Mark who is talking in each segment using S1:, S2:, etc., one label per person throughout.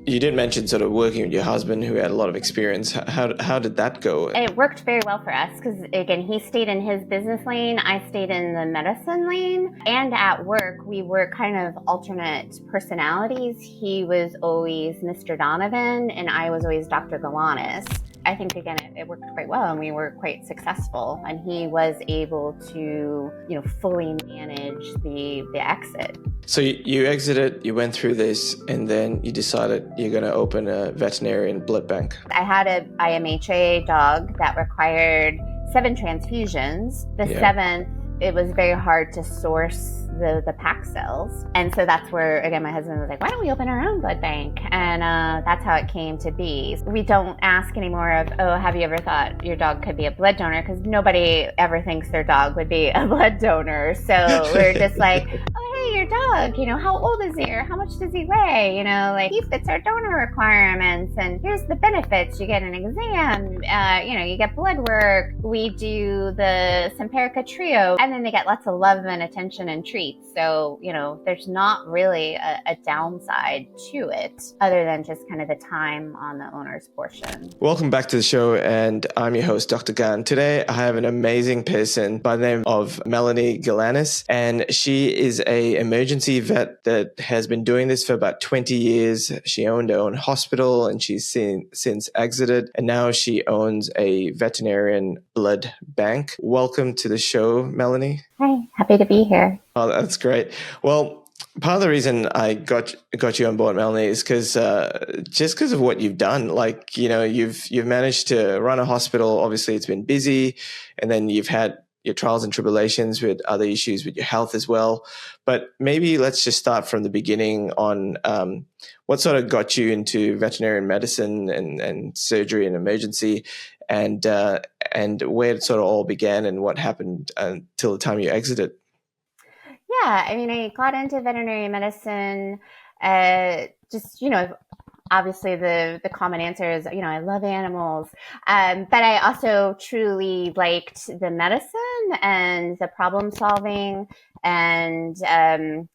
S1: you did mention sort of working with your husband who had a lot of experience. How did that go?
S2: It worked very well for us because, again, he stayed in his business lane. I stayed in the medicine lane. And at work, we were kind of alternate personalities. He was always Mr. Donovan, and I was always Dr. Galanis. I think, again, it worked quite well, and we were quite successful. And he was able to, fully manage the exit.
S1: So you exited, you went through this, and then you decided you're going to open a veterinarian blood bank.
S2: I had an IMHA dog that required 7 transfusions. The 7th, it was very hard to source the pack cells. And so that's where, again, my husband was like, why don't we open our own blood bank? And that's how it came to be. We don't ask anymore of, oh, have you ever thought your dog could be a blood donor? Because nobody ever thinks their dog would be a blood donor. So we're just like, oh, hey, your dog, how old is he? Or how much does he weigh? He fits our donor requirements. And here's the benefits. You get an exam, you get blood work. We do the Simparica Trio. And then they get lots of love and attention and treats. So, there's not really a downside to it other than just kind of the time on the owner's portion.
S1: Welcome back to the show, and I'm your host, Dr. Gan. Today, I have an amazing person by the name of Melanie Galanis, and she is an emergency vet that has been doing this for about 20 years. She owned her own hospital, and she's since exited, and now she owns a veterinarian blood bank. Welcome to the show, Melanie.
S2: Hi, happy to be here.
S1: Oh, that's great. Well, part of the reason I got you on board, Melanie, is because of what you've done. Like, you've managed to run a hospital. Obviously, it's been busy, and then you've had your trials and tribulations with other issues with your health as well. But maybe let's just start from the beginning on what sort of got you into veterinarian medicine and surgery and emergency, and where it sort of all began and what happened until the time you exited.
S2: Yeah, I got into veterinary medicine, obviously the common answer is, I love animals. But I also truly liked the medicine and the problem solving, and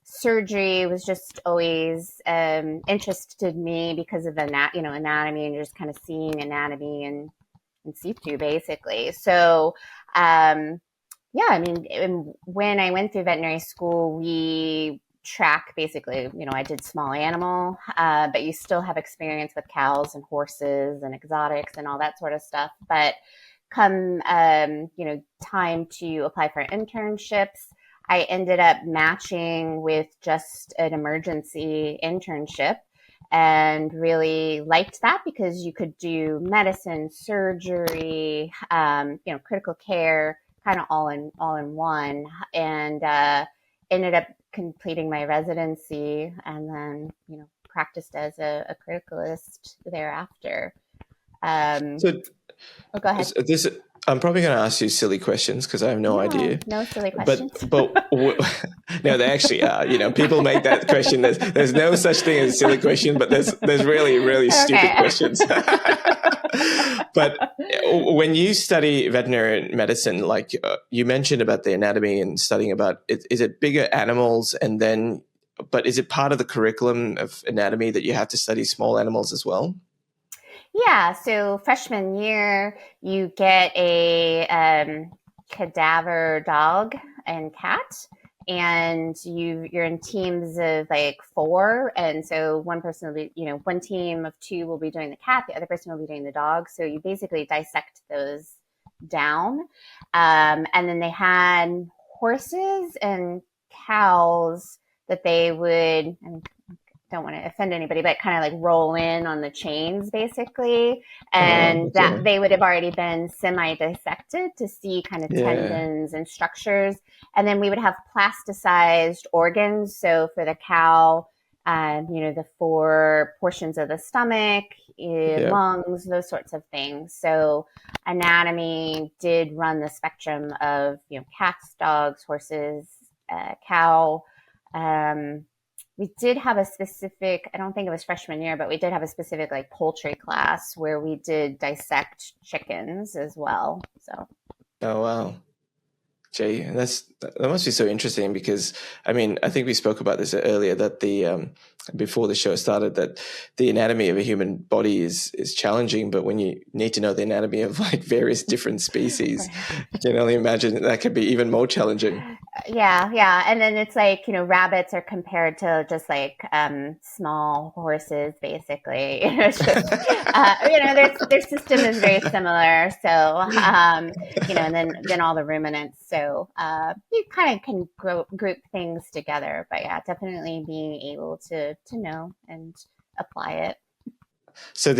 S2: surgery was just always interested me because of anatomy, and just kind of seeing anatomy and situ basically. So, when I went through veterinary school, we track basically, I did small animal, but you still have experience with cows and horses and exotics and all that sort of stuff. But come, time to apply for internships, I ended up matching with just an emergency internship and really liked that because you could do medicine, surgery, critical care, kind of all in one, and ended up completing my residency, and then practiced as a criticalist thereafter. Go ahead.
S1: I'm probably going to ask you silly questions because I have no idea.
S2: No silly questions.
S1: But no, they actually are. People make that question. There's no such thing as a silly question, but there's really, really stupid questions. But when you study veterinary medicine, like you mentioned about the anatomy and studying about it, is it bigger animals but is it part of the curriculum of anatomy that you have to study small animals as well?
S2: Yeah, so freshman year, you get a cadaver dog and cat, and you're in teams of like 4. And so one person will be, one team of 2 will be doing the cat, the other person will be doing the dog. So you basically dissect those down. And then they had horses and cows that they would, don't want to offend anybody, but kind of like roll in on the chains basically. And that they would have already been semi-dissected to see kind of tendons and structures. And then we would have plasticized organs. So for the cow, the 4 portions of the stomach, lungs, those sorts of things. So anatomy did run the spectrum of, cats, dogs, horses, cow. We did have a specific, I don't think it was freshman year, but we did have a specific like poultry class where we did dissect chickens as well. So.
S1: Oh, wow. Gee, that must be so interesting because I mean I think we spoke about this earlier that the before the show started that the anatomy of a human body is challenging, but when you need to know the anatomy of like various different species, I can only imagine that could be even more challenging.
S2: Yeah. And then it's like, rabbits are compared to just like small horses, basically. It's just, their system is very similar. So, and then all the ruminants. So you kind of can group things together. But yeah, definitely being able to know and apply it.
S1: So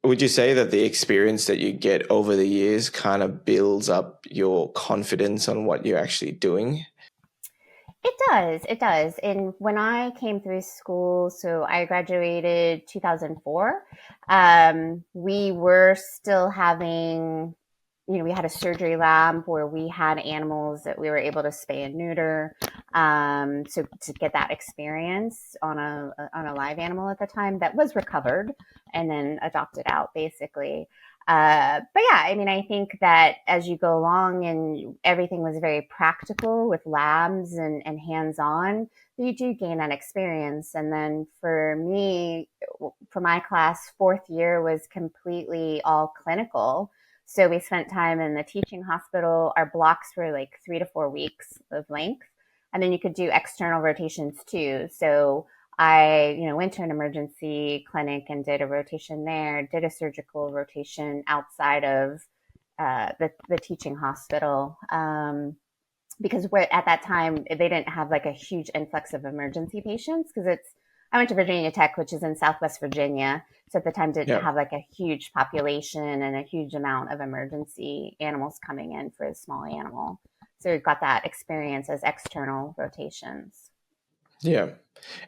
S1: would you say that the experience that you get over the years kind of builds up your confidence on what you're actually doing?
S2: It does. It does. And when I came through school, so I graduated 2004, we were still having, we had a surgery lab where we had animals that we were able to spay and neuter. So to get that experience on a live animal at the time that was recovered and then adopted out, basically. But yeah, I mean, I think that as you go along and everything was very practical with labs and hands on, you do gain that experience. And then for me, for my class, fourth year was completely all clinical. So we spent time in the teaching hospital. Our blocks were like 3 to 4 weeks of length. And then you could do external rotations too. So I, went to an emergency clinic and did a rotation there, did a surgical rotation outside of the teaching hospital. Because at that time, they didn't have like a huge influx of emergency patients because I went to Virginia Tech, which is in Southwest Virginia. So at the time didn't
S1: Yeah.
S2: have like a huge population and a huge amount of emergency animals coming in for a small animal. So we got that experience as external rotations.
S1: Yeah.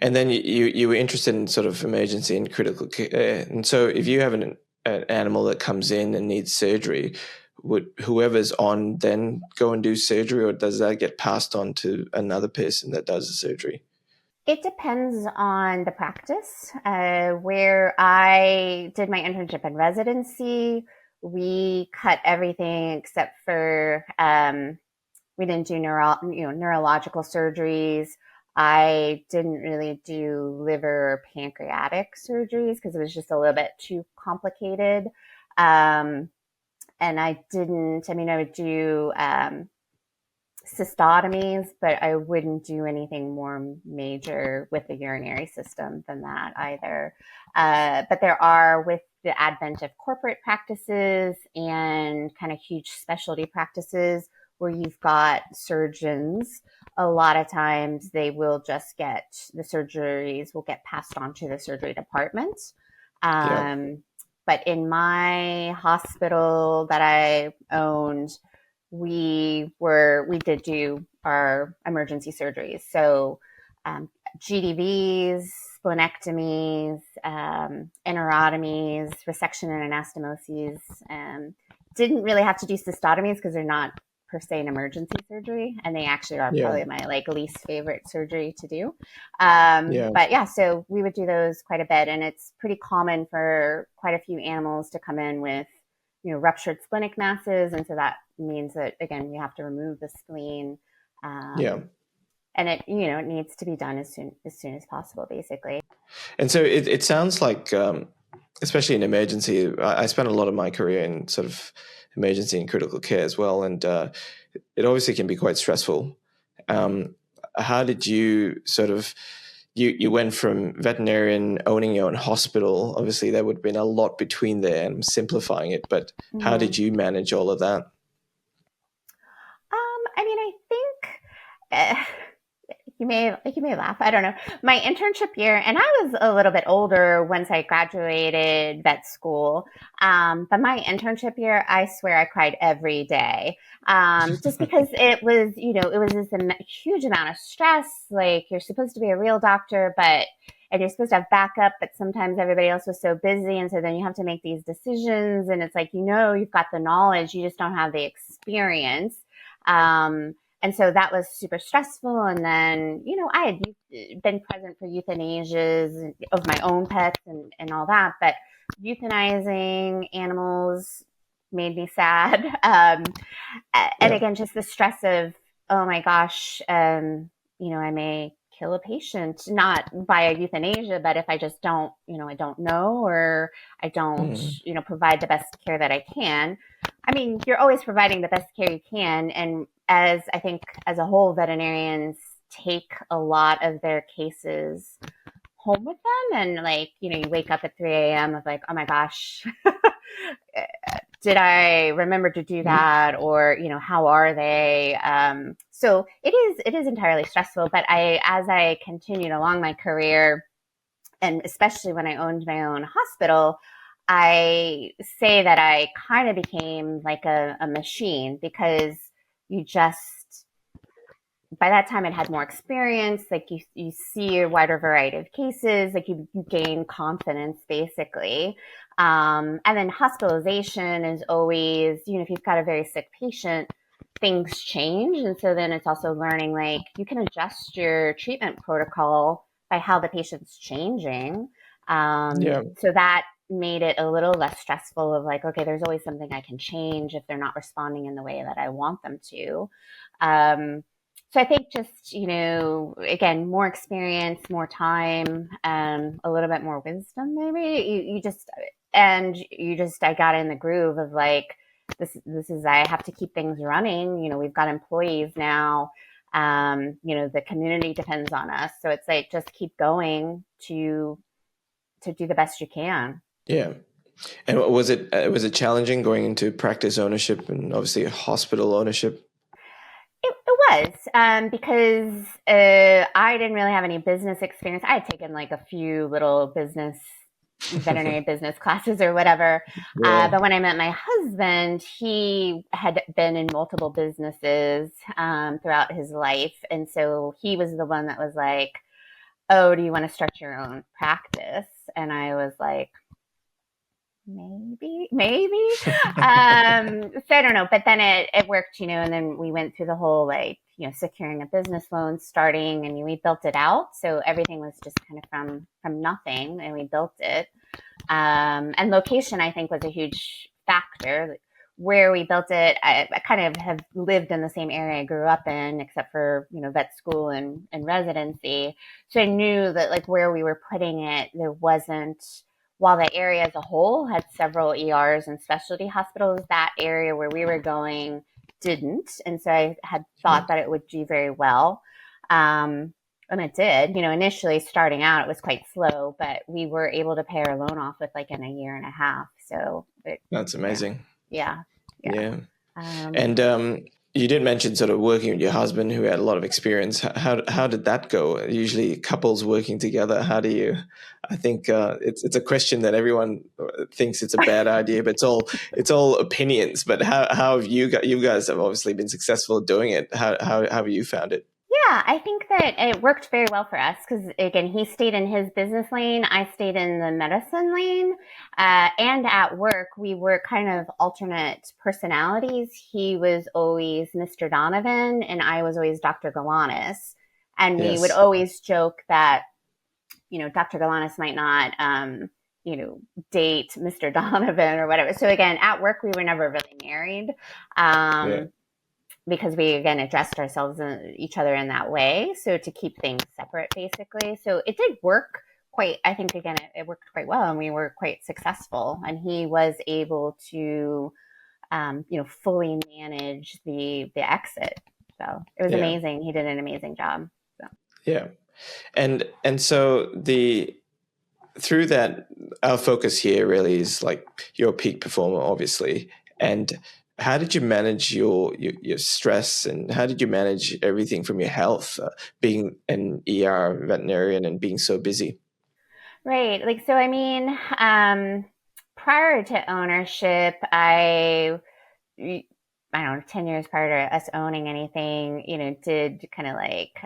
S1: And then you were interested in sort of emergency and critical care. And so if you have an animal that comes in and needs surgery, would whoever's on then go and do surgery, or does that get passed on to another person that does the surgery?
S2: It depends on the practice. Where I did my internship and residency, we cut everything except for we didn't do neurological surgeries. I didn't really do liver or pancreatic surgeries because it was just a little bit too complicated. Um, and I didn't. I mean, I would do cystotomies, but I wouldn't do anything more major with the urinary system than that either. But there are, with the advent of corporate practices and kind of huge specialty practices where you've got surgeons, a lot of times they will just the surgeries will get passed on to the surgery department.
S1: Yeah.
S2: But in my hospital that I owned, we did do our emergency surgeries. So GDVs, splenectomies, enterotomies, resection and anastomoses. Didn't really have to do cystotomies because they're not per se an emergency surgery, and they actually are
S1: Yeah.
S2: probably my like least favorite surgery to do.
S1: Yeah.
S2: But yeah, so we would do those quite a bit, and it's pretty common for quite a few animals to come in with ruptured splenic masses, and so that means that again we have to remove the spleen,
S1: Yeah.
S2: and it needs to be done as soon as possible, basically.
S1: And so it sounds like, especially in emergency, I spent a lot of my career in sort of emergency and critical care as well, and it obviously can be quite stressful. How did you sort of you went from veterinarian owning your own hospital? Obviously, there would have been a lot between there, and I'm simplifying it, but how did you manage all of that?
S2: I mean, I think you may laugh. I don't know. My internship year, and I was a little bit older once I graduated vet school. But my internship year, I swear I cried every day. Just because it was, it was this huge amount of stress. Like you're supposed to be a real doctor, and you're supposed to have backup, but sometimes everybody else was so busy. And so then you have to make these decisions, and it's like, you've got the knowledge, you just don't have the experience. And so that was super stressful. And then, I had been present for euthanasias of my own pets and all that, but euthanizing animals made me sad. And
S1: Yeah.
S2: again, just the stress of, oh my gosh, I may kill a patient, not by euthanasia, but if I just don't, I don't know, or I don't,
S1: Mm.
S2: provide the best care that I can. I mean, you're always providing the best care you can. And as I think as a whole, veterinarians take a lot of their cases home with them. And like, you wake up at 3 a.m. of like, oh my gosh, did I remember to do
S1: Mm.
S2: that? Or, how are they? So it is entirely stressful, but as I continued along my career, and especially when I owned my own hospital, I say that I kind of became like a machine, because you just, by that time I'd had more experience. Like you see a wider variety of cases, like you gain confidence basically. And then hospitalization is always, if you've got a very sick patient, things change. And so then it's also learning, like, you can adjust your treatment protocol by how the patient's changing.
S1: Yeah.
S2: So that made it a little less stressful of like, okay, there's always something I can change if they're not responding in the way that I want them to. So I think just, again, more experience, more time, a little bit more wisdom, maybe. I got in the groove of like, this is, I have to keep things running. We've got employees now. The community depends on us. So it's like, just keep going to do the best you can.
S1: Yeah. And was it challenging going into practice ownership and obviously hospital ownership?
S2: It was, because I didn't really have any business experience. I had taken like a few little veterinary business classes or whatever.
S1: Yeah.
S2: But when I met my husband, he had been in multiple businesses throughout his life. And so he was the one that was like, oh, do you want to start your own practice? And I was like, maybe. So I don't know, but then it worked, and then we went through the whole, like, securing a business loan, starting, and we built it out. So everything was just kind of from nothing, and we built it. And location, I think, was a huge factor. Where we built it, I kind of have lived in the same area I grew up in, except for, vet school and residency. So I knew that, like, where we were putting it, there wasn't, while the area as a whole had several ERs and specialty hospitals, that area where we were going didn't. And so I had thought that it would do very well. And it did. Initially starting out, it was quite slow, but we were able to pay our loan off with like in a year and a half. So
S1: That's
S2: yeah,
S1: amazing.
S2: yeah, yeah.
S1: Yeah.
S2: Um,
S1: And you did mention sort of working with your husband who had a lot of experience. How did that go? Usually couples working together, how do you, I think it's a question that everyone thinks it's a bad idea, but it's all opinions. But how have you guys have obviously been successful doing it. How have you found it?
S2: Yeah, I think that it worked very well for us because, again, he stayed in his business lane. I stayed in the medicine lane. And at work, we were kind of alternate personalities. He was always Mr. Donovan, and I was always Dr. Galanis. And we would
S1: Yes.
S2: always joke that, Dr. Galanis might not, date Mr. Donovan or whatever. So, again, at work, we were never really married.
S1: Yeah.
S2: Um, because we, again, addressed ourselves and each other in that way, so to keep things separate basically. So it did work quite, I think, again, it worked quite well, and we were quite successful, and he was able to fully manage the exit. So it was
S1: Yeah.
S2: amazing. He did an amazing job. So.
S1: Yeah. And so the through that, our focus here really is like you're a peak performer, obviously. And how did you manage your stress, and how did you manage everything from your health, being an ER veterinarian and being so busy?
S2: Right. Like, so, I mean, prior to ownership, I don't know, 10 years prior to us owning anything, did kind of like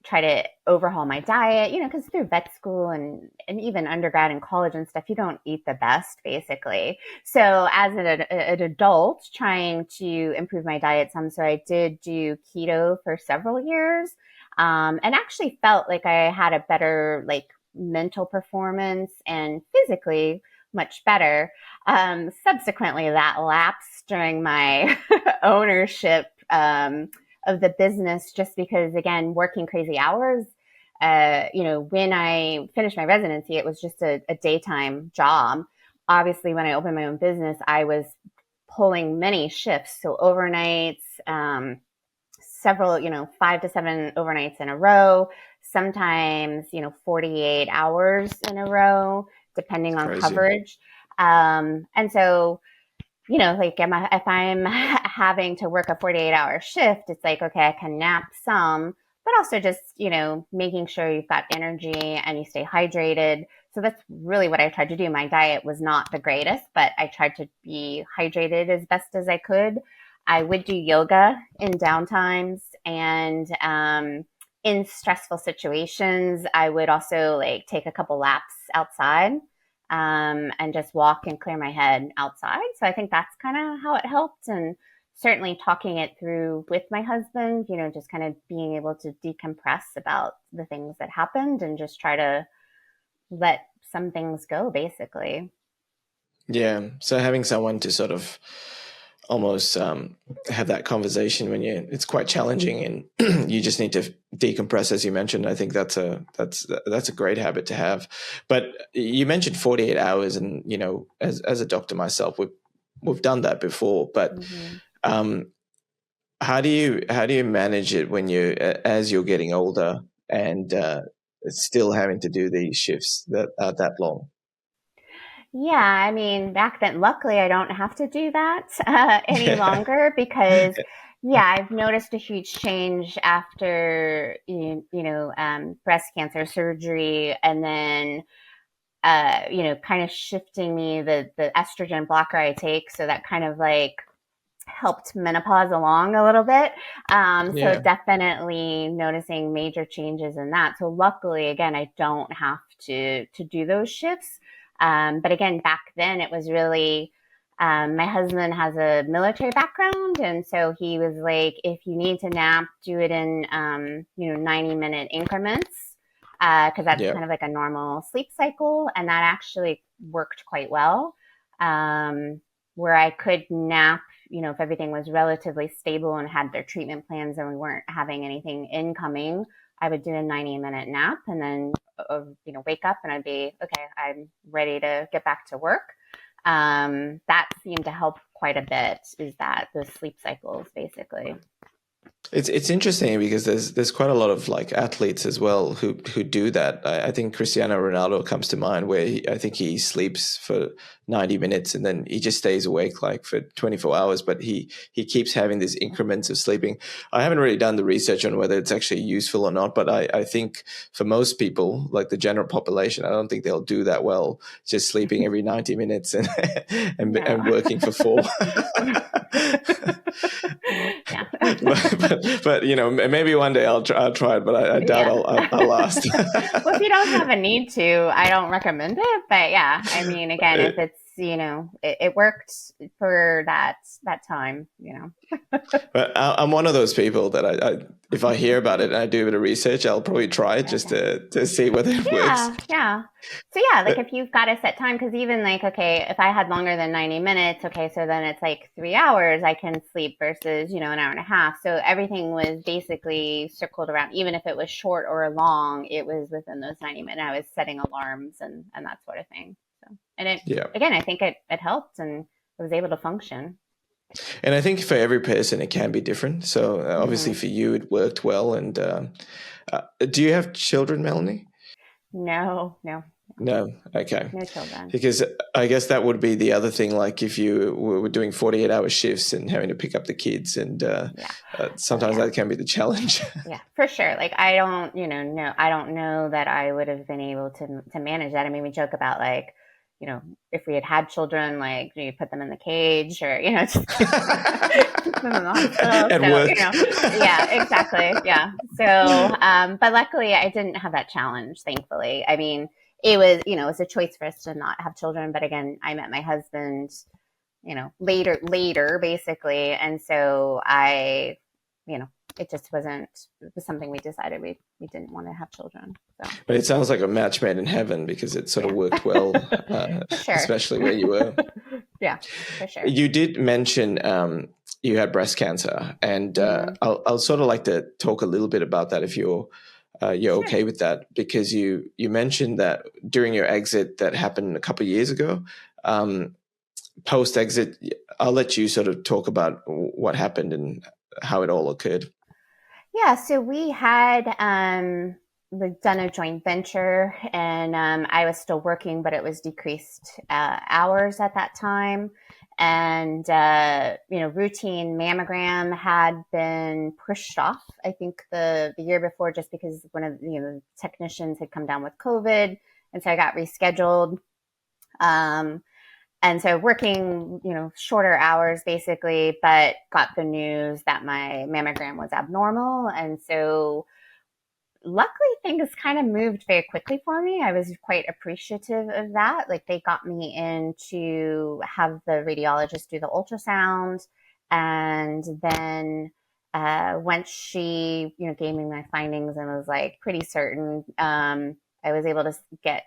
S2: try to overhaul my diet, because through vet school and even undergrad and college and stuff, you don't eat the best, basically. So as an adult, trying to improve my diet some, so I did do keto for several years, and actually felt like I had a better, like, mental performance, and physically much better. Subsequently, that lapsed during my ownership of the business, just because, again, working crazy hours. When I finished my residency, it was just a daytime job. Obviously, when I opened my own business, I was pulling many shifts, so overnights, several, 5 to 7 overnights in a row, sometimes, 48 hours in a row, depending on
S1: Crazy.
S2: coverage. And so, like if I'm having to work a 48-hour shift, it's like, okay, I can nap some, but also just, making sure you've got energy and you stay hydrated. So that's really what I tried to do. My diet was not the greatest, but I tried to be hydrated as best as I could. I would do yoga in downtimes, and in stressful situations, I would also like take a couple laps outside, and just walk and clear my head outside. So I think that's kind of how it helped. And certainly talking it through with my husband, just kind of being able to decompress about the things that happened and just try to let some things go, basically.
S1: Yeah. So having someone to sort of almost have that conversation when it's quite challenging and you just need to decompress, as you mentioned. I think that's a great habit to have. But you mentioned 48 hours, and as a doctor myself, we've done that before. But
S2: Mm-hmm.
S1: how do you manage it when as you're getting older and still having to do these shifts that are that long?
S2: Yeah, I mean, back then, luckily, I don't have to do that any longer because, yeah, I've noticed a huge change after, breast cancer surgery, and then, kind of shifting me the estrogen blocker I take. So that kind of like helped menopause along a little bit. So
S1: Yeah.
S2: definitely noticing major changes in that. So luckily, again, I don't have to do those shifts. But again, back then it was really, my husband has a military background. And so he was like, if you need to nap, do it in, 90-minute increments. Cause that's
S1: Yeah.
S2: kind of like a normal sleep cycle. And that actually worked quite well. Where I could nap, if everything was relatively stable and had their treatment plans and we weren't having anything incoming, I would do a 90-minute nap and then, wake up and I'd be, okay, I'm ready to get back to work. That seemed to help quite a bit, is that the sleep cycles, basically.
S1: It's interesting because there's quite a lot of like athletes as well who do that. I think Cristiano Ronaldo comes to mind, where I think he sleeps for 90 minutes and then he just stays awake like for 24 hours, but he keeps having these increments of sleeping. I haven't really done the research on whether it's actually useful or not, but I think for most people, like the general population, I don't think they'll do that well, just sleeping every 90 minutes and and
S2: No.
S1: working for four.
S2: Yeah.
S1: But maybe one day I'll try it, but I doubt
S2: Yeah.
S1: I'll last.
S2: Well, if you don't have a need to, I don't recommend it. But yeah, I mean, again, if it's, it worked for that time.
S1: But I'm one of those people that if I hear about it and I do a bit of research, I'll probably try it just
S2: Okay.
S1: to see whether it works.
S2: Yeah, yeah. So yeah, like if you've got a set time, because even like, okay, if I had longer than 90 minutes, okay, so then it's like 3 hours I can sleep versus, an hour and a half. So everything was basically circled around, even if it was short or long, it was within those 90 minutes. I was setting alarms and that sort of thing. So, and it,
S1: Yeah.
S2: again, I think it helped and I was able to function.
S1: And I think for every person it can be different. So obviously
S2: Hmm.
S1: for you it worked well. And do you have children, Melanie?
S2: No, no,
S1: No. Okay.
S2: no children.
S1: Because I guess that would be the other thing. Like if you were doing 48-hour shifts and having to pick up the kids, and
S2: Yeah. Oh
S1: sometimes
S2: yeah.
S1: that can be the challenge.
S2: Yeah, for sure. Like I don't, no, I don't know that I would have been able to manage that. I mean, we joke about like, if we had children, like you put them in the cage or just keep them in the hospital.
S1: At
S2: So
S1: work.
S2: yeah, exactly. Yeah. So, but luckily, I didn't have that challenge. Thankfully, I mean, it was a choice for us to not have children. But again, I met my husband, later, basically, and so I it just it was something we decided we didn't want to have children. So,
S1: But it sounds like a match made in heaven because it sort of
S2: yeah,
S1: worked well,
S2: for sure.
S1: especially where you were.
S2: Yeah, for sure.
S1: You did mention you had breast cancer, and
S2: Hmm.
S1: I'll sort of like to talk a little bit about that if you're
S2: Sure.
S1: okay with that, because you mentioned that during your exit that happened a couple of years ago. Post exit, I'll let you sort of talk about what happened and how it all occurred.
S2: Yeah, so we had done a joint venture, and I was still working, but it was decreased hours at that time. And routine mammogram had been pushed off. I think the year before, just because one of the technicians had come down with COVID, and so I got rescheduled. Um, and so working, shorter hours basically, but got the news that my mammogram was abnormal. And so luckily things kind of moved very quickly for me. I was quite appreciative of that. Like they got me in to have the radiologist do the ultrasound. And then once she, gave me my findings and was like pretty certain, I was able to get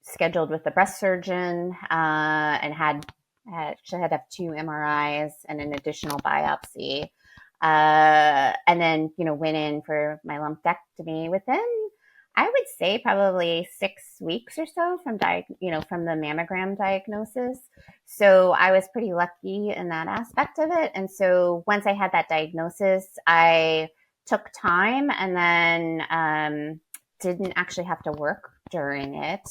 S2: scheduled with the breast surgeon and she had to have 2 MRIs and an additional biopsy. And then, went in for my lumpectomy within, I would say, probably 6 weeks or so from from the mammogram diagnosis. So I was pretty lucky in that aspect of it. And so once I had that diagnosis, I took time and then didn't actually have to work during it,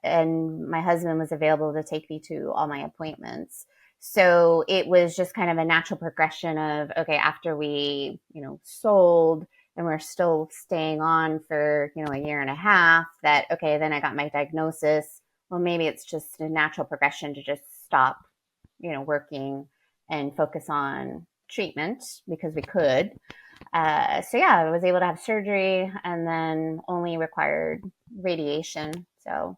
S2: and my husband was available to take me to all my appointments. So it was just kind of a natural progression of, okay, after we, sold and we're still staying on for, a year and a half, that, okay, then I got my diagnosis. Well, maybe it's just a natural progression to just stop, working and focus on treatment because we could. So yeah, I was able to have surgery and then only required radiation. So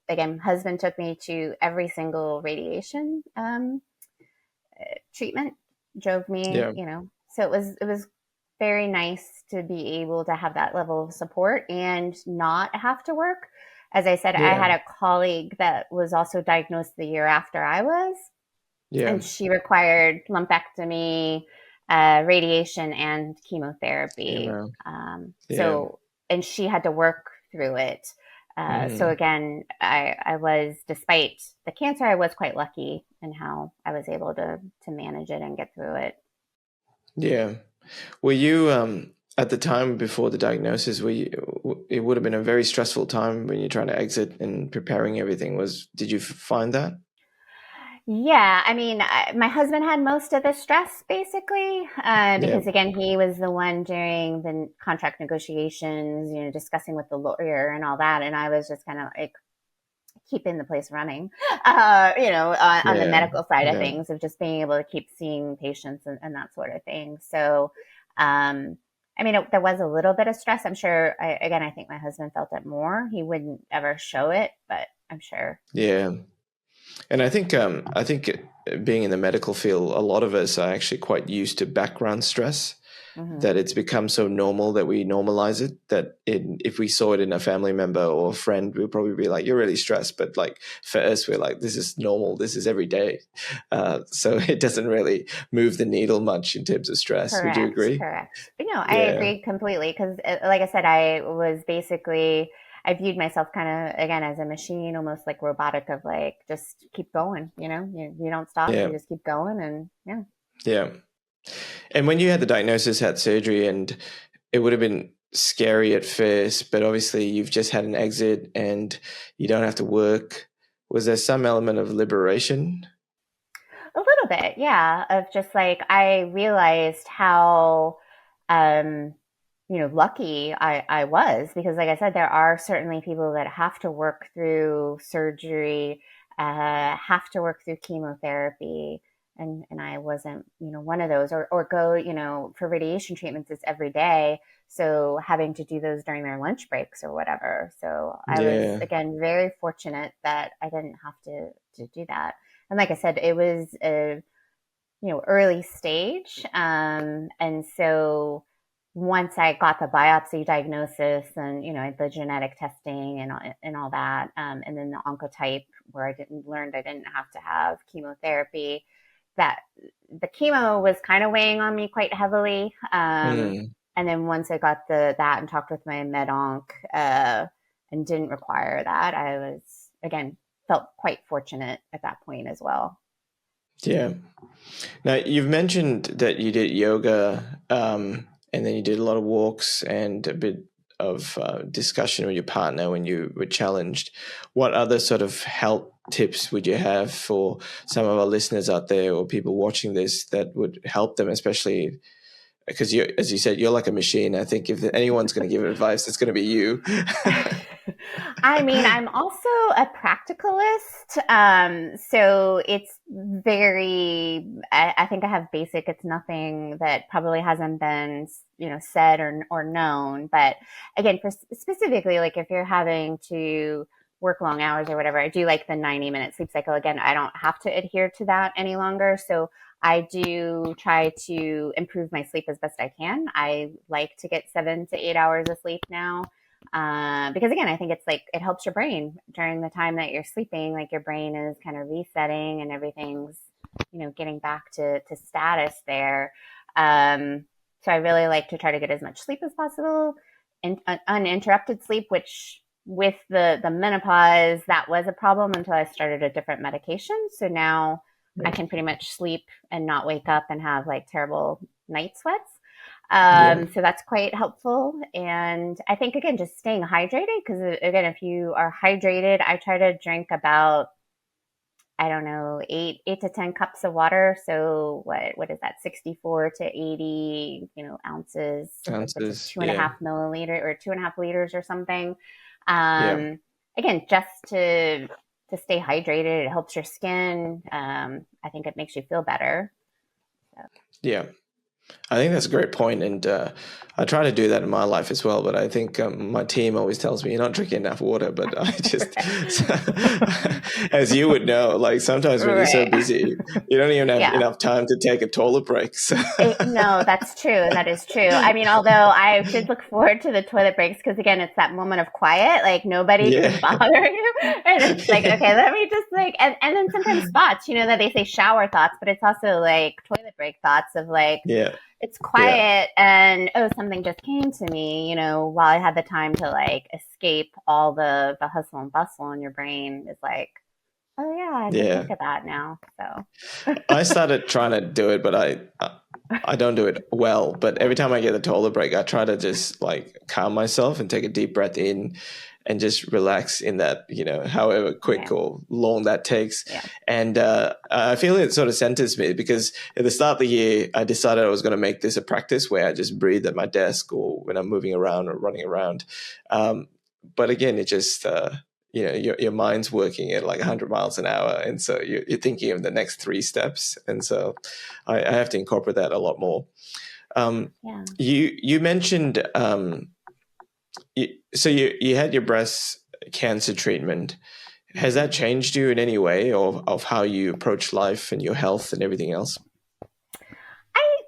S2: again, husband took me to every single radiation treatment, drove me,
S1: Yeah,
S2: so it was very nice to be able to have that level of support and not have to work. As I said, I
S1: yeah,
S2: had a colleague that was also diagnosed the year after I was,
S1: yeah.
S2: and she required lumpectomy, radiation, and chemotherapy.
S1: Email. Yeah.
S2: So, and she had to work through it. So
S1: Mm.
S2: again, I was, despite the cancer, I was quite lucky in how I was able to manage it and get through it.
S1: Yeah. Were you at the time before the diagnosis? It would have been a very stressful time when you're trying to exit and preparing everything. Did you find that?
S2: Yeah, I mean, my husband had most of the stress basically,
S1: Yeah.
S2: because again, he was the one during the contract negotiations, discussing with the lawyer and all that, and I was just kind of like keeping the place running, on the
S1: Yeah.
S2: medical side of
S1: Yeah.
S2: things, of just being able to keep seeing patients and that sort of thing. So, um, I mean, there was a little bit of stress. I'm sure. I think my husband felt it more. He wouldn't ever show it, but I'm sure.
S1: Yeah. And I think being in the medical field, a lot of us are actually quite used to background stress.
S2: Hmm.
S1: That it's become so normal that we normalize it. If we saw it in a family member or a friend, we'll probably be like, "You're really stressed." But like for us, we're like, "This is normal. This is every day." So it doesn't really move the needle much in terms of stress. Would you
S2: Correct,
S1: agree?
S2: correct. But no, I
S1: Yeah.
S2: agree completely because, like I said, I viewed myself kind of again as a machine, almost like robotic, of like just keep going. You don't stop,
S1: Yeah.
S2: you just keep going, and yeah.
S1: Yeah. And when you had the diagnosis, had surgery, and it would have been scary at first, but obviously you've just had an exit and you don't have to work. Was there some element of liberation?
S2: A little bit, yeah, of just like I realized how um lucky I was, because like I said, there are certainly people that have to work through surgery, have to work through chemotherapy, and I wasn't, one of those, or go, for radiation treatments, it's every day. So having to do those during their lunch breaks or whatever. So I was
S1: Yeah.
S2: again very fortunate that I didn't have to do that. And like I said, it was early stage. And so once I got the biopsy diagnosis and, the genetic testing and all that, and then the oncotype where I learned I didn't have to have chemotherapy, that the chemo was kind of weighing on me quite heavily.
S1: Mm.
S2: And then once I got that and talked with my med onc, and didn't require that, I was, again, felt quite fortunate at that point as well.
S1: Yeah. Now, you've mentioned that you did yoga, and then you did a lot of walks and a bit of discussion with your partner when you were challenged. What other sort of health tips would you have for some of our listeners out there or people watching this that would help them, especially because you, as you said, you're like a machine. I think if anyone's going to give advice, it's going to be you.
S2: I mean, I'm also a practicalist. So it's I think I have basic, it's nothing that probably hasn't been, said or known. But again, for specifically, like if you're having to work long hours or whatever, I do like the 90-minute sleep cycle. Again, I don't have to adhere to that any longer. So I do try to improve my sleep as best I can. I like to get 7 to 8 hours of sleep now. Because again, I think it's like it helps your brain during the time that you're sleeping, like your brain is kind of resetting and everything's, getting back to status there. So I really like to try to get as much sleep as possible and uninterrupted sleep, which with the menopause, that was a problem until I started a different medication. So now I can pretty much sleep and not wake up and have like terrible night sweats.
S1: Yeah.
S2: So that's quite helpful. And I think, again, just staying hydrated, because again, if you are hydrated, I try to drink about, I don't know, eight to 10 cups of water. So what is that? 64 to 80, ounces, which is
S1: Answers.
S2: two and a
S1: Yeah.
S2: half milliliter or 2.5 liters or something.
S1: Yeah.
S2: Again, just to stay hydrated, it helps your skin. I think it makes you feel better. So.
S1: Yeah. I think that's a great point, and I try to do that in my life as well. But I think my team always tells me you're not drinking enough water. But I just, as you would know, like sometimes when you're so
S2: Right.
S1: busy, you don't even have
S2: Yeah.
S1: enough time to take a toilet break. So.
S2: No, that's true. That is true. I mean, although I did look forward to the toilet breaks because, again, it's that moment of quiet. Like nobody
S1: Yeah.
S2: can bother you, and it's like, okay, let me just like, and then sometimes thoughts, that they say shower thoughts, but it's also like toilet break thoughts of like,
S1: Yeah.
S2: it's
S1: Yeah.
S2: quiet and something just came to me, while I had the time to like escape all the hustle and bustle in your brain is like, oh yeah, I can
S1: Yeah.
S2: think of that now. So
S1: I started trying to do it, but I don't do it well. But every time I get a toilet break, I try to just like calm myself and take a deep breath in and just relax in that, however quick
S2: okay.
S1: or long that takes.
S2: Yeah.
S1: And I feel it sort of centers me because at the start of the year, I decided I was going to make this a practice where I just breathe at my desk or when I'm moving around or running around. But again, it just, your mind's working at like 100 miles an hour. And so you're thinking of the next 3 steps. And so I have to incorporate that a lot more.
S2: Yeah.
S1: You mentioned, so you had your breast cancer treatment. Has that changed you in any way of how you approach life and your health and everything else?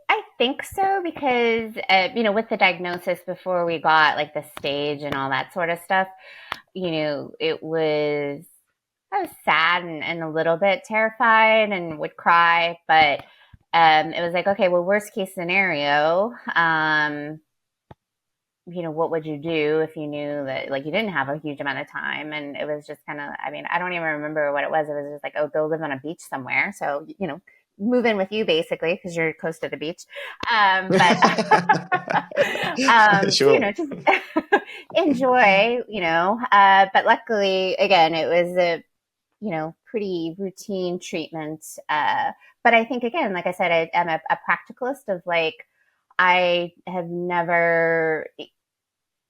S2: I think so because, with the diagnosis before we got like the stage and all that sort of stuff, I was sad and a little bit terrified and would cry, but it was like, okay, well, worst case scenario, what would you do if you knew that like you didn't have a huge amount of time? And it was just kind of, I mean, I don't even remember what it was. It was just like, oh, go live on a beach somewhere. So, move in with you basically because you're close to the beach. But so,
S1: Sure.
S2: just enjoy, but luckily, again, it was a, pretty routine treatment. But I think, again, like I said, I'm a practicalist of like, I have never,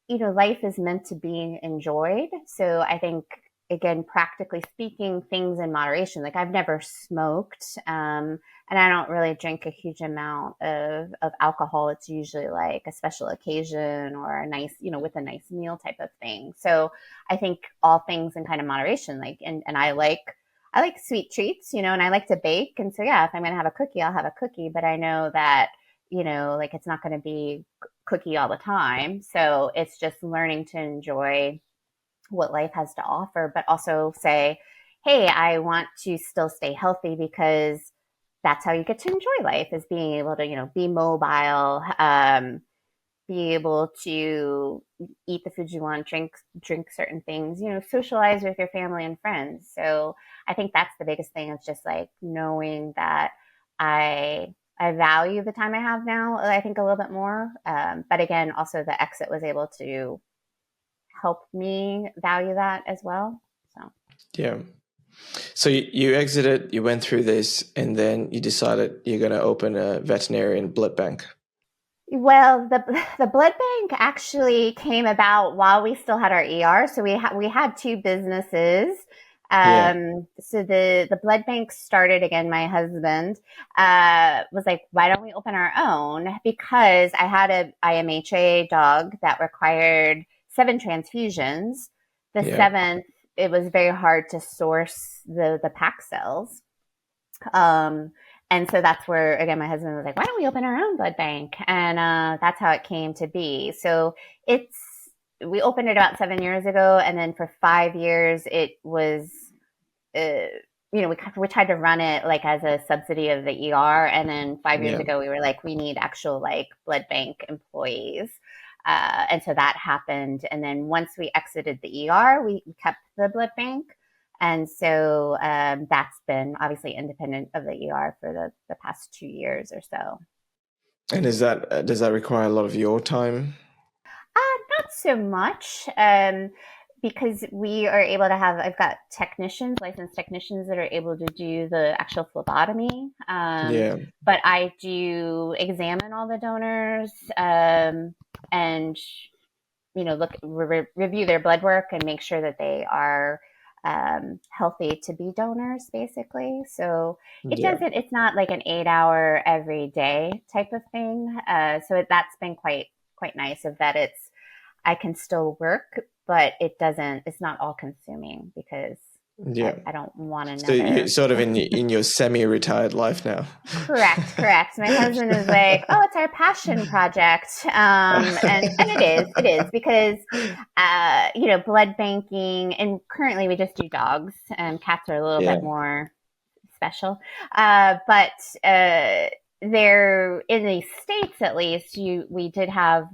S2: life is meant to be enjoyed. So I think, again, practically speaking, things in moderation. Like I've never smoked, and I don't really drink a huge amount of alcohol. It's usually like a special occasion or a nice, with a nice meal type of thing. So I think all things in kind of moderation, like, and I like, I like sweet treats, and I like to bake. And so, yeah, if I'm going to have a cookie, I'll have a cookie. But I know that, like it's not going to be cookie all the time. So it's just learning to enjoy what life has to offer, but also say, hey, I want to still stay healthy because that's how you get to enjoy life is being able to, be mobile, be able to eat the foods you want, drink certain things, socialize with your family and friends. So I think that's the biggest thing is just like knowing that I value the time I have now, I think a little bit more. But again, also the exit was able to help me value that as well. So
S1: Yeah. So you exited, you went through this, and then you decided you're going to open a veterinarian blood bank.
S2: well, the blood bank actually came about while we still had our ER. So we had two businesses.
S1: Yeah.
S2: So the blood bank started again. My husband was like, "Why don't we open our own?" Because I had a IMHA dog that required 7 transfusions. The
S1: Yeah.
S2: seventh, it was very hard to source the pack cells. Um, and so that's where, again, my husband was like, why don't we open our own blood bank? And that's how it came to be. So we opened it about 7 years ago. And then for 5 years, it was, we tried to run it like as a subsidy of the ER. And then 5 years
S1: Yeah.
S2: ago, we were like, we need actual like blood bank employees. And so that happened. And then once we exited the ER, we kept the blood bank. And so that's been obviously independent of the ER for the past 2 years or so.
S1: And does that require a lot of your time?
S2: Not so much, because we are able to I've got technicians, licensed technicians that are able to do the actual phlebotomy.
S1: Yeah.
S2: But I do examine all the donors, and review their blood work and make sure that they are healthy to be donors, basically. So
S1: Yeah.
S2: it's not like an 8 hour every day type of thing. So that's been quite nice of that. I can still work, but it's not all consuming because
S1: Yeah.
S2: I don't want
S1: So you're
S2: another.
S1: sort of in your semi-retired life now.
S2: Correct. My husband is like, "Oh, it's our passion project," and it is because blood banking, and currently we just do dogs, and cats are a little
S1: Yeah.
S2: bit more special. But there, in the States at least, we did have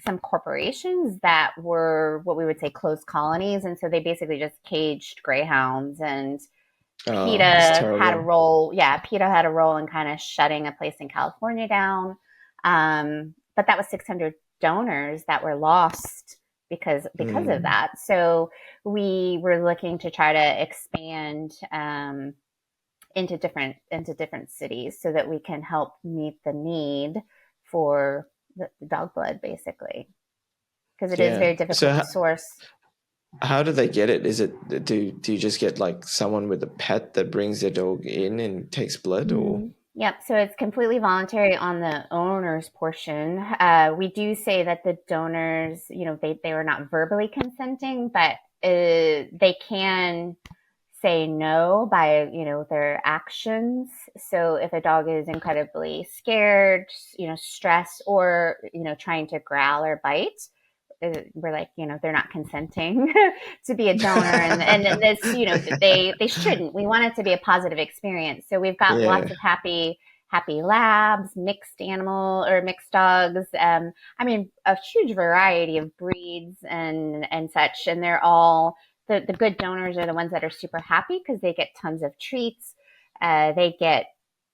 S2: some corporations that were what we would say closed colonies, and so they basically just caged greyhounds. And
S1: Oh, it's
S2: PETA had a
S1: terrible.
S2: role. Yeah, PETA had a role in kind of shutting a place in California down. But that was 600 donors that were lost because of
S1: Mm.
S2: that. So we were looking to try to expand into different cities so that we can help meet the need for the dog blood, basically, because it is
S1: Yeah.
S2: very
S1: So
S2: difficult to source.
S1: how do they get it? Is it do you just get like someone with a pet that brings their dog in and takes blood, or?
S2: Yep. So it's completely voluntary on the owner's portion. We do say that the donors, they were not verbally consenting, but they can say no by, their actions. So if a dog is incredibly scared, stressed, or, trying to growl or bite, we're like, they're not consenting to be a donor, and this, they shouldn't. We want it to be a positive experience. So we've got lots
S1: Yeah.
S2: of happy labs, mixed animal or mixed dogs. I mean, a huge variety of breeds and such, and they're all the good donors are the ones that are super happy because they get tons of treats. They get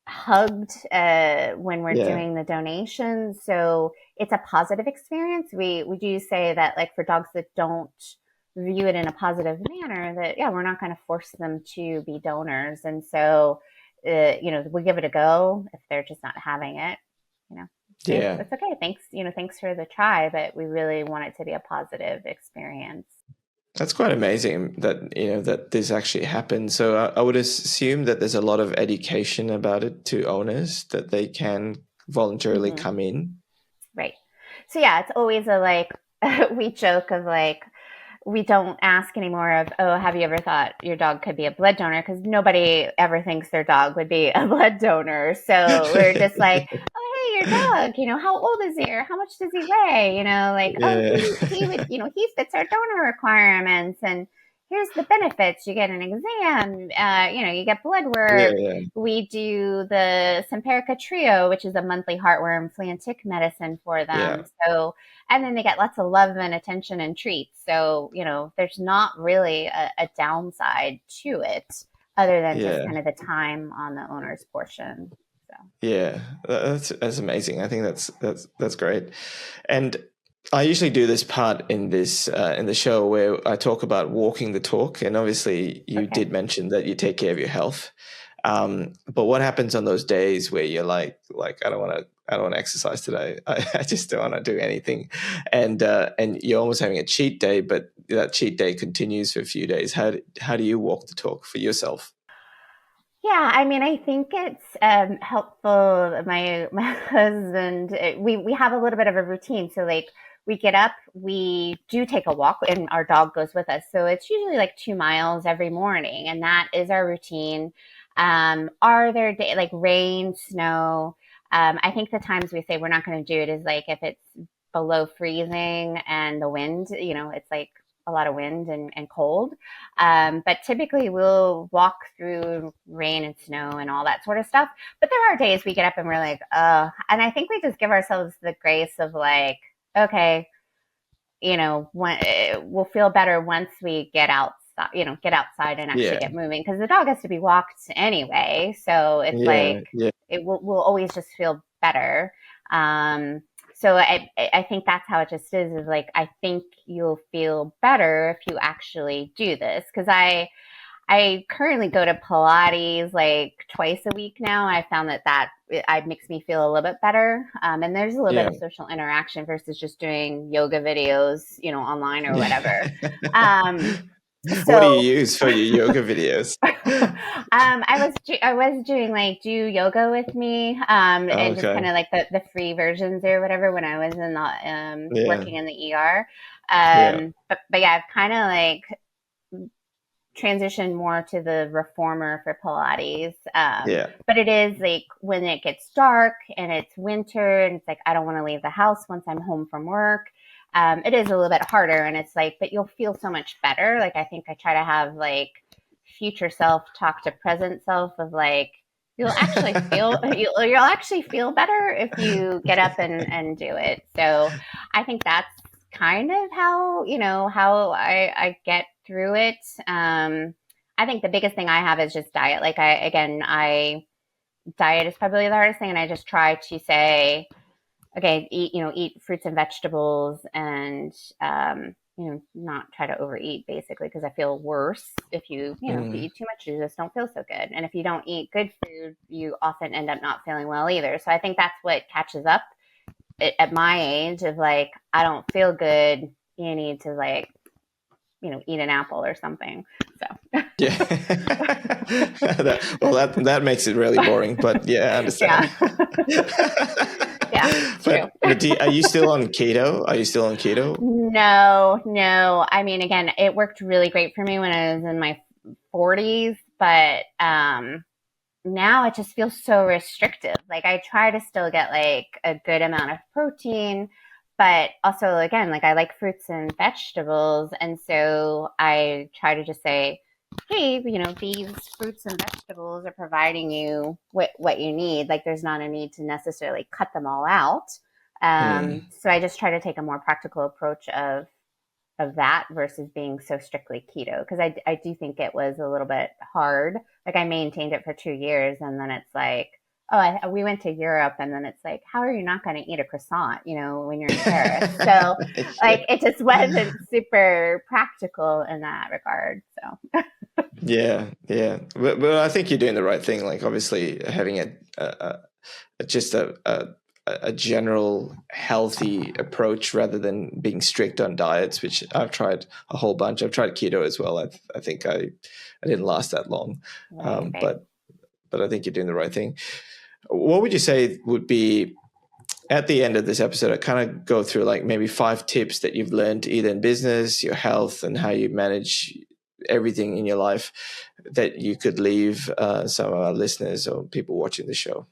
S2: hugged when we're
S1: Yeah.
S2: doing the donations. So it's a positive experience. We do say that, like, for dogs that don't view it in a positive manner, that we're not going to force them to be donors. And so we give it a go if they're just not having it. You know, say
S1: Yeah.
S2: it's okay. Thanks, thanks for the try, but we really want it to be a positive experience.
S1: That's quite amazing that that this actually happened. So I would assume that there's a lot of education about it to owners that they can voluntarily
S2: Mm-hmm.
S1: come in.
S2: Right. So yeah, it's always a like we joke of like we don't ask anymore of, oh, have you ever thought your dog could be a blood donor? Because nobody ever thinks their dog would be a blood donor. So we're just like, oh, hey, your dog, how old is he or how much does he weigh? Like, oh,
S1: Yeah.
S2: he would, he fits our donor requirements. And here's the benefits. You get an exam, you get blood
S1: Yeah,
S2: work.
S1: yeah,
S2: We do the Simparica Trio, which is a monthly heartworm, flea and tick medicine for them.
S1: yeah,
S2: So, and then they get lots of love and attention and treats. So, there's not really a downside to it other than just
S1: yeah.
S2: kind of the time on the owner's portion. So,
S1: Yeah, that's amazing. I think that's great. And I usually do this part in the show where I talk about walking the talk, and obviously you
S2: okay.
S1: did mention that you take care of your health. But what happens on those days where you're like I don't want to exercise today. I just don't want to do anything, and you're almost having a cheat day, but that cheat day continues for a few days. How do you walk the talk for yourself?
S2: Yeah, I mean, I think it's helpful. My husband, we have a little bit of a routine. So like we get up, we do take a walk, and our dog goes with us. So it's usually like 2 miles every morning, and that is our routine. Are there like rain, snow? I think the times we say we're not going to do it is like if it's below freezing and the wind, it's like a lot of wind and cold. But typically we'll walk through rain and snow and all that sort of stuff. But there are days we get up and we're like, oh, and I think we just give ourselves the grace of like, okay, we'll feel better once we get outside and actually
S1: Yeah,
S2: get moving because the dog has to be walked anyway. So it's
S1: yeah,
S2: like,
S1: yeah,
S2: we'll always just feel better. Um, so I think that's how it just is like, I think you'll feel better if you actually do this. Cause I currently go to Pilates like twice a week now. I found that it makes me feel a little bit better. And there's a little bit
S1: yeah,
S2: of social interaction versus just doing yoga videos, online or whatever.
S1: yeah.
S2: Um,
S1: What do you
S2: so
S1: use for your yoga videos?
S2: I was doing like do yoga with me, and just kind
S1: Okay.
S2: of like the free versions or whatever when I was in the
S1: Yeah.
S2: working in the ER.
S1: Yeah.
S2: But yeah, I've kind of like transition more to the reformer for Pilates.
S1: Yeah.
S2: But it is like when it gets dark and it's winter and it's like, I don't want to leave the house once I'm home from work. It is a little bit harder and it's like, but you'll feel so much better. Like, I think I try to have like future self talk to present self of like, you'll actually feel better if you get up and do it. So I think that's kind of how I get through it. I think the biggest thing I have is just diet. Like I diet is probably the hardest thing, and I just try to say, okay, eat fruits and vegetables, and not try to overeat basically because I feel worse if you
S1: Mm.
S2: eat too much, you just don't feel so good, and if you don't eat good food, you often end up not feeling well either. So I think that's what catches up at my age of like, I don't feel good. You need to like, eat an apple or something. So,
S1: Yeah. That makes it really boring, but yeah, I understand.
S2: yeah. Yeah, it's true.
S1: But are you still on keto? Are you still on keto?
S2: No, no. I mean, again, it worked really great for me when I was in my 40s, but now it just feels so restrictive. Like I try to still get like a good amount of protein, but also again, like I like fruits and vegetables. And so I try to just say, hey, these fruits and vegetables are providing you what you need. Like there's not a need to necessarily cut them all out.
S1: Mm.
S2: So I just try to take a more practical approach of that versus being so strictly keto because I do think it was a little bit hard. Like I maintained it for 2 years and then it's like, oh, we went to Europe and then it's like, how are you not going to eat a croissant, when you're in Paris? So
S1: Yeah.
S2: like it just wasn't super practical in that regard. So
S1: Yeah, yeah, but I think you're doing the right thing. Like, obviously, having just a general healthy approach rather than being strict on diets, which I've tried a whole bunch. I've tried keto as well. I think I didn't last that long,
S2: right, right.
S1: but I think you're doing the right thing. What would you say would be at the end of this episode, I kind of go through like maybe 5 tips that you've learned either in business, your health, and how you manage everything in your life that you could leave some of our listeners or people watching the show.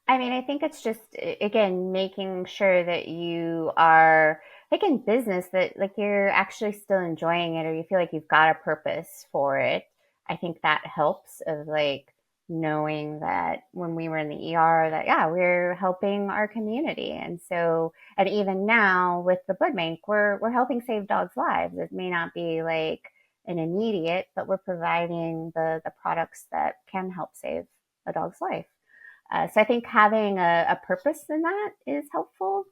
S2: I mean, I think it's just, again, making sure that you are, like in business, that like you're actually still enjoying it or you feel like you've got a purpose for it. I think that helps of like knowing that when we were in the ER that, yeah, we're helping our community. And so, and even now with the blood bank, we're helping save dogs' lives. It may not be like an immediate, but we're providing the products that can help save a dog's life. So I think having a purpose in that is helpful.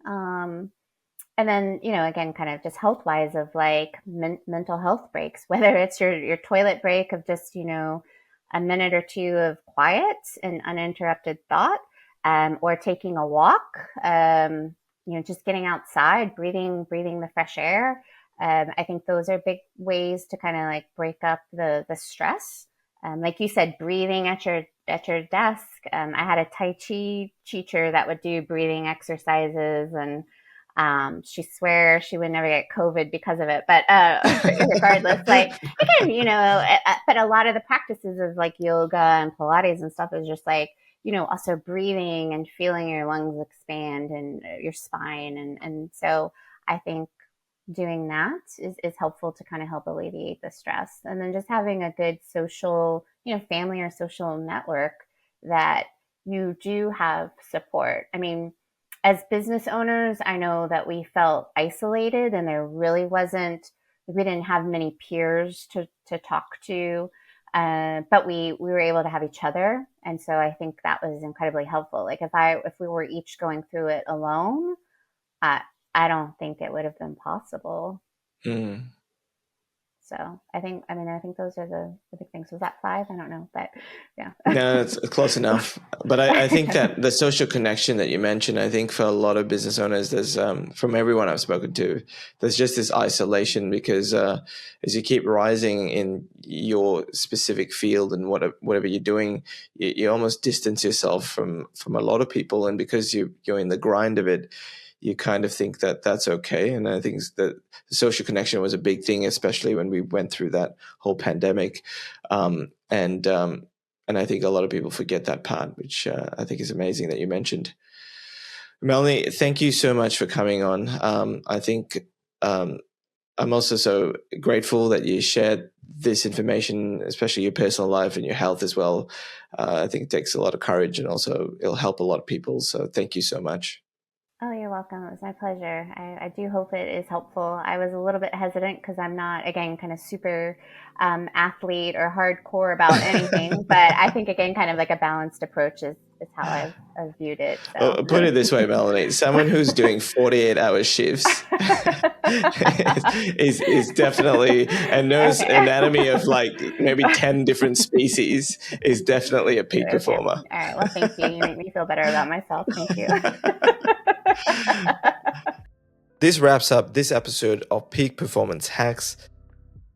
S2: Um, and then, again, kind of just health wise of like mental health breaks, whether it's your toilet break of just, a minute or two of quiet and uninterrupted thought, or taking a walk, just getting outside, breathing the fresh air. I think those are big ways to kind of like break up the stress. Like you said, breathing at your desk. I had a Tai Chi teacher that would do breathing exercises, and she swears she would never get COVID because of it. But regardless, like again, but a lot of the practices of like yoga and Pilates and stuff is just like, also breathing and feeling your lungs expand and your spine. And so I think doing that is helpful to kind of help alleviate the stress. And then just having a good social, family or social network that you do have support. I mean, as business owners, I know that we felt isolated and there really wasn't, we didn't have many peers to talk to. But we were able to have each other. And so I think that was incredibly helpful. Like if we were each going through it alone, I don't think it would have been possible.
S1: Mm.
S2: So I think those are the big things. Was that 5? I don't know, but yeah.
S1: No, it's close enough. But I think that the social connection that you mentioned, I think for a lot of business owners, there's from everyone I've spoken to, there's just this isolation because as you keep rising in your specific field and whatever you're doing, you almost distance yourself from a lot of people, and because you're in the grind of it, you kind of think that that's okay. And I think that the social connection was a big thing, especially when we went through that whole pandemic. And I think a lot of people forget that part, which I think is amazing that you mentioned. Melanie, thank you so much for coming on. I think I'm also so grateful that you shared this information, especially your personal life and your health as well. I think it takes a lot of courage, and also it'll help a lot of people. So thank you so much.
S2: Oh, you're welcome. It was my pleasure. I do hope it is helpful. I was a little bit hesitant because I'm not, again, kind of super athlete or hardcore about anything. But I think, again, kind of like a balanced approach is how I've viewed it. So.
S1: Well, put it this way, Melanie, someone who's doing 48-hour shifts is definitely, and knows anatomy of like maybe 10 different species, is definitely a peak performer.
S2: All right. Well, thank you. You make me feel better about myself. Thank you.
S1: This wraps up this episode of Peak Performance Hacks.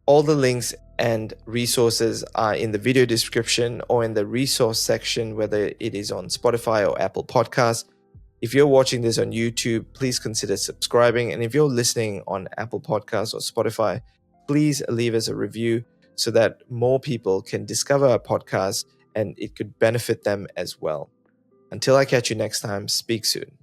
S1: All the links and resources are in the video description or in the resource section, whether it is on Spotify or Apple Podcasts. If you're watching this on YouTube, please consider subscribing. And if you're listening on Apple Podcasts or Spotify, please leave us a review so that more people can discover our podcast and it could benefit them as well. Until I catch you next time, speak soon.